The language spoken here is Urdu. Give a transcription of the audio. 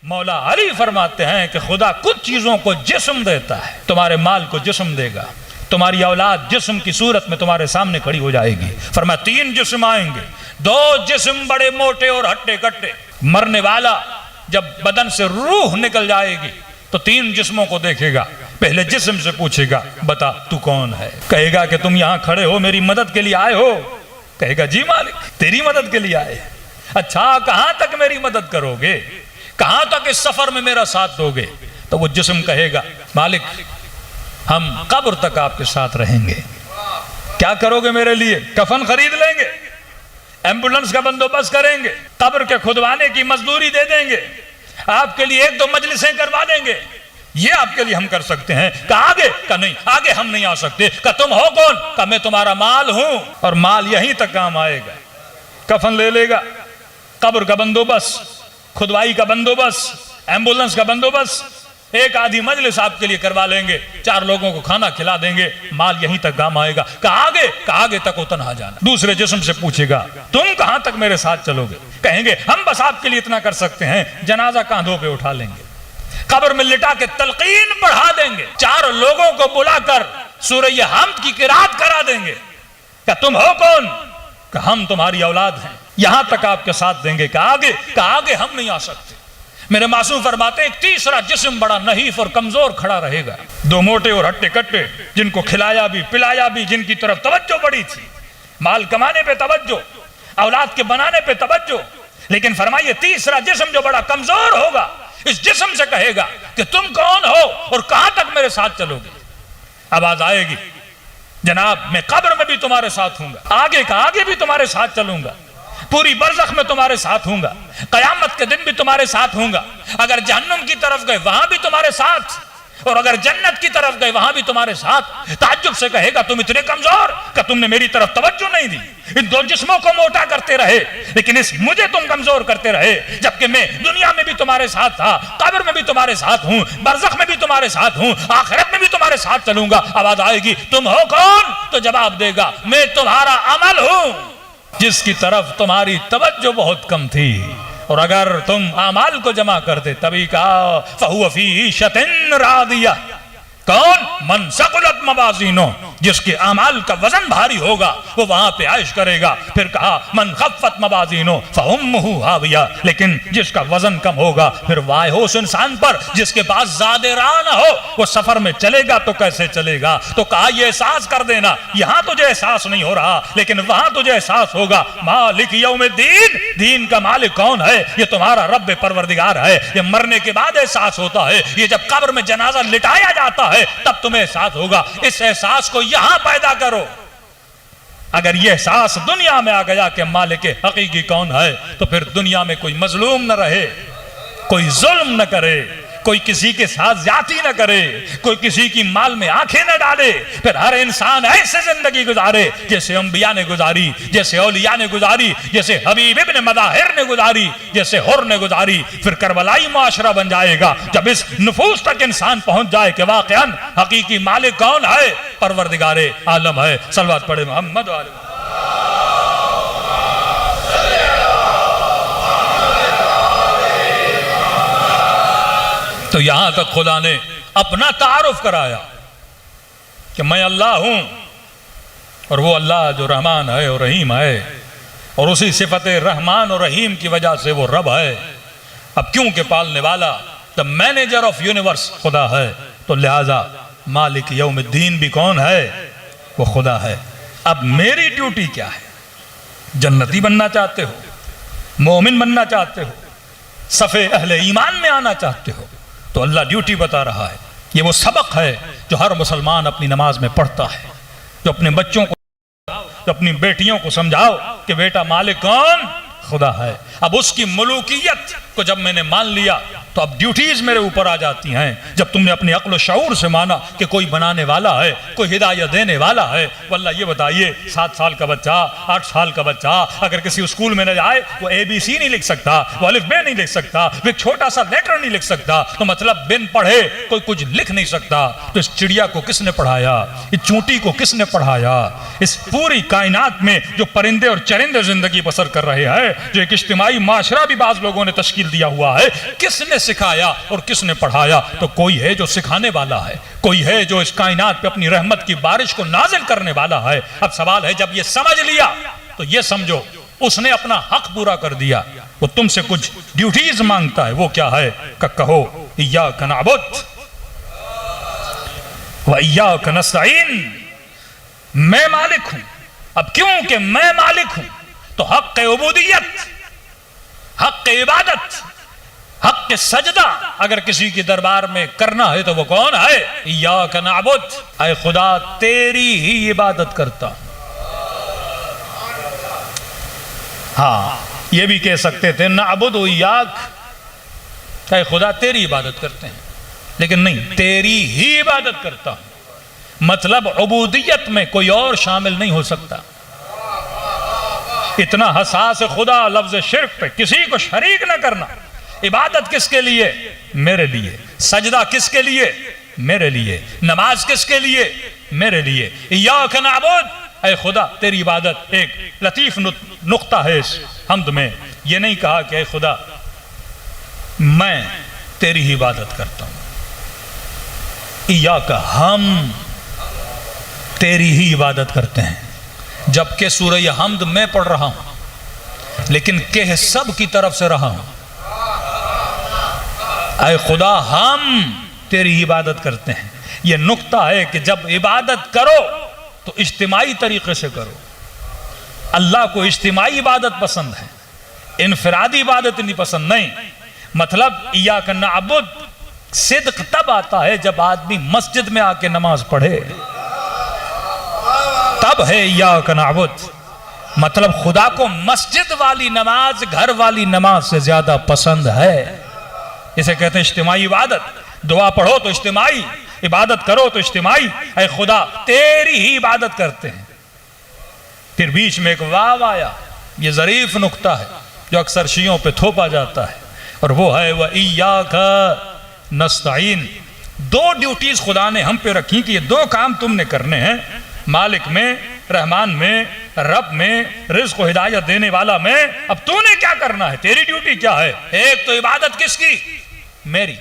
مولا علی فرماتے ہیں کہ خدا کچھ چیزوں کو جسم دیتا ہے، تمہارے مال کو جسم دے گا، تمہاری اولاد جسم کی صورت میں تمہارے سامنے کھڑی ہو جائے گی۔ فرمایا 3 جسم آئیں گے، 2 جسم بڑے موٹے اور ہٹے کٹے۔ مرنے والا جب بدن سے روح نکل جائے گی تو 3 جسموں کو دیکھے گا، پہلے جسم سے پوچھے گا بتا تو کون ہے؟ کہے گا کہ تم یہاں کھڑے ہو میری مدد کے لیے آئے ہو؟ کہے گا جی مالک تیری مدد کے لیے آئے۔ اچھا کہاں تک میری مدد کرو گے؟ کہاں تک اس سفر میں میرا ساتھ دو گے؟ تو وہ جسم کہے گا مالک ہم قبر تک آپ کے ساتھ رہیں گے۔ کیا کرو گے میرے لیے؟ کفن خرید لیں گے، ایمبولنس کا بندوبست کریں گے، قبر کے کھدوانے کی مزدوری دے دیں گے، آپ کے لیے 1-2 مجلسیں کروا دیں گے، یہ آپ کے لیے ہم کر سکتے ہیں۔ کہا آگے؟ کہا نہیں آگے ہم نہیں آ سکتے۔ کہا تم ہو کون؟ کہا میں تمہارا مال ہوں، اور مال یہیں تک کام آئے گا۔ کفن لے لے گا، قبر کا بندوبست، کھدوائی کا بندوبست، ایمبولنس کا بندوبست، 1 آدھی مجلس آپ کے لیے کروا لیں گے، 4 لوگوں کو کھانا کھلا دیں گے، مال یہیں تک کام آئے گا۔ کہا آگے؟ کہا آگے تک اتنا جانا۔ دوسرے جسم سے پوچھے گا تم کہاں تک میرے ساتھ چلو گے؟ کہیں گے ہم بس آپ کے لیے اتنا کر سکتے ہیں، جنازہ کاندھوں پہ اٹھا لیں گے، قبر میں لٹا کے تلقین پڑھا دیں گے، 4 لوگوں کو بلا کر سورہ حمد کی قرات کرا دیں گے۔ کہ تم ہو کون؟ کہ ہم تمہاری اولاد ہیں، یہاں تک آپ کے ساتھ دیں گے۔ کہ آگے؟ کہ آگے ہم نہیں آ سکتے۔ میرے معصوم فرماتے ہیں ایک تیسرا جسم بڑا نحیف اور کمزور کھڑا رہے گا، 2 موٹے اور ہٹے کٹے، جن کو کھلایا بھی پلایا بھی، جن کی طرف توجہ بڑی تھی، مال کمانے پہ توجہ، اولاد کے بنانے پہ توجہ، لیکن فرمائیے تیسرا جسم جو بڑا کمزور ہوگا، اس جسم سے کہے گا کہ تم کون ہو اور کہاں تک میرے ساتھ چلو گے؟ آواز آئے گی جناب میں قبر میں بھی تمہارے ساتھ ہوں گا، آگے کا آگے بھی تمہارے ساتھ چلوں گا، پوری برزخ میں تمہارے ساتھ ہوں گا، قیامت کے دن بھی تمہارے ساتھ ہوں گا، اگر جہنم کی طرف گئے وہاں بھی تمہارے ساتھ، اور اگر جنت کی طرف گئے وہاں بھی تمہارے ساتھ۔ تعجب سے کہے گا تم اتنے کمزور کہ تم نے میری طرف توجہ نہیں دی، ان 2 جسموں کو موٹا کرتے رہے لیکن مجھے تم کمزور کرتے رہے، جبکہ میں دنیا میں بھی تمہارے ساتھ تھا، قبر میں بھی تمہارے ساتھ ہوں، برزخ میں بھی تمہارے ساتھ ہوں، آخرت میں بھی تمہارے ساتھ چلوں گا۔ آواز آئے گی تم ہو کون؟ تو جواب دے گا میں تمہارا عمل ہوں، جس کی طرف تمہاری توجہ بہت کم تھی، اور اگر تم اعمال کو جمع کرتے تبھی کہا فَهُوَ فِي عِيشَةٍ رَاضِيَةٍ۔ کون؟ من ثقلت موازینہ، جس کے اعمال کا وزن بھاری ہوگا وہ وہاں پہ عائش کرے گا۔ پھر کہا من خفت موازینہ فَأُمُّهُ هَاوِيَةٌ، لیکن جس کا وزن کم ہوگا پھر وائے ہو اس انسان پر جس کے پاس زیادہ راہ نہ ہو، وہ سفر میں چلے گا تو کیسے چلے گا؟ تو کہا یہ احساس کر دینا، یہاں تجھے احساس نہیں ہو رہا لیکن وہاں تجھے احساس ہوگا۔ مالک یوم الدین، دین کا مالک کون ہے؟ یہ تمہارا رب پروردگار ہے۔ یہ مرنے کے بعد احساس ہوتا ہے، یہ جب قبر میں جنازہ لٹایا جاتا ہے تب تمہیں احساس ہوگا۔ اس احساس کو یہاں پیدا کرو۔ اگر یہ احساس دنیا میں آ گیا کہ مالک حقیقی کون ہے تو پھر دنیا میں کوئی مظلوم نہ رہے، کوئی ظلم نہ کرے، کوئی کسی کے ساتھ زیادتی نہ کرے، کوئی کسی کی مال میں آنکھیں نہ ڈالے، پھر ہر انسان ایسے زندگی گزارے جیسے انبیاء نے گزاری، جیسے اولیاء نے گزاری، جیسے حبیب ابن مظاہر نے گزاری، جیسے حر نے گزاری۔ پھر کربلائی معاشرہ بن جائے گا جب اس نفوس تک انسان پہنچ جائے کہ واقعاً حقیقی مالک کون ہے؟ پروردگار عالم ہے۔ صلوات پڑھے محمد و آلہ محمد۔ تو یہاں تک خدا نے اپنا تعارف کرایا کہ میں اللہ ہوں، اور وہ اللہ جو رحمان ہے اور رحیم ہے، اور اسی صفت رحمان اور رحیم کی وجہ سے وہ رب ہے۔ اب کیونکہ پالنے والا the manager of universe خدا ہے تو لہٰذا مالک یوم الدین بھی کون ہے؟ وہ خدا ہے۔ اب میری ڈیوٹی کیا ہے؟ جنتی بننا چاہتے ہو، مومن بننا چاہتے ہو، صف اہل ایمان میں آنا چاہتے ہو تو اللہ ڈیوٹی بتا رہا ہے۔ یہ وہ سبق ہے جو ہر مسلمان اپنی نماز میں پڑھتا ہے، جو اپنے بچوں کو، جو اپنی بیٹیوں کو سمجھاؤ کہ بیٹا مالک کون؟ خدا ہے۔ اب اس کی ملوکیت کو جب میں نے مان لیا تو اب ڈیوٹیز میرے اوپر آ جاتی ہیں۔ جب تم نے اپنی عقل و شعور سے مانا کہ کوئی بنانے والا ہے، کوئی ہدایت دینے والا ہے، واللہ یہ بتائیے 7 سال کا بچہ، 8 سال کا بچہ اگر کسی اسکول میں نہ جائے وہ ABC نہیں لکھ سکتا، وہ الف ب نہیں لکھ سکتا، وہ ایک چھوٹا سا لیٹر نہیں لکھ سکتا، تو مطلب بن پڑھے کوئی کچھ لکھ نہیں سکتا۔ تو اس چڑیا کو کس نے پڑھایا؟ اس چونٹی کو کس نے پڑھایا؟ اس پوری کائنات میں جو پرندے اور چرندے زندگی بسر کر رہے ہیں، جو ایک اجتماعی اجتماعی معاشرہ بھی بعض لوگوں نے تشکیل دیا ہوا ہے. کس نے سکھایا اور کس نے پڑھایا؟ تو کوئی ہے جو سکھانے والا ہے، کوئی ہے جو اس کائنات پہ اپنی رحمت کی بارش کو نازل کرنے والا ہے. اب سوال ہے، جب یہ سمجھ لیا تو یہ سمجھو اس نے اپنا حق پورا کر دیا. وہ تم سے کچھ ڈیوٹیز مانگتا ہے، وہ کیا ہے؟ کہ کہو ایاک نعبد و ایاک نستعین. میں مالک ہوں. اب کیونکہ میں مالک ہوں تو حق عبودیت، حق عبادت، حق سجدہ اگر کسی کی دربار میں کرنا ہے تو وہ کون ہے؟ ایاک نعبد، اے خدا تیری ہی عبادت کرتا ہوں. ہاں یہ بھی کہہ سکتے تھے نعبد و ایاک، اے خدا تیری عبادت کرتے ہیں، لیکن نہیں، تیری ہی عبادت کرتا ہوں. مطلب عبودیت میں کوئی اور شامل نہیں ہو سکتا. اتنا حساس خدا لفظ شرک پہ، کسی کو شریک نہ کرنا. عبادت کس کے لیے؟ میرے لیے. سجدہ کس کے لیے؟ میرے لیے. نماز کس کے لیے؟ میرے لیے. ایاک نعبد، اے خدا تیری عبادت. ایک لطیف نقطہ ہے اس حمد میں، یہ نہیں کہا کہ اے خدا میں تیری ہی عبادت کرتا ہوں. ایاک، ہم تیری ہی عبادت کرتے ہیں. جبکہ سورہ حمد میں پڑھ رہا ہوں لیکن کہہ سب کی طرف سے رہا ہوں، اے خدا ہم تیری عبادت کرتے ہیں. یہ نقطہ ہے کہ جب عبادت کرو تو اجتماعی طریقے سے کرو. اللہ کو اجتماعی عبادت پسند ہے، انفرادی عبادت نہیں پسند. نہیں، مطلب ایاک نعبد صدق تب آتا ہے جب آدمی مسجد میں آ کے نماز پڑھے، تب ہے ایاک نعبد. مطلب خدا کو مسجد والی نماز گھر والی نماز سے زیادہ پسند ہے. اسے کہتے ہیں اجتماعی عبادت. دعا پڑھو تو اجتماعی، عبادت کرو تو اجتماعی. اے خدا تیری ہی عبادت کرتے ہیں. پھر بیچ میں ایک واو آیا. یہ ظریف نقطہ ہے جو اکثر شیعوں پہ تھوپا جاتا ہے، اور وہ ہے وَإِيَّاكَ نَسْتَعِينَ. دو ڈیوٹیز خدا نے ہم پہ رکھی کہ یہ دو کام تم نے کرنے ہیں. مالک میں، رحمان میں، رب میں، رزق و ہدایت دینے والا میں. اب تو نے کیا کرنا ہے؟ تیری ڈیوٹی کیا ہے؟ ایک تو عبادت کس کی؟ میری.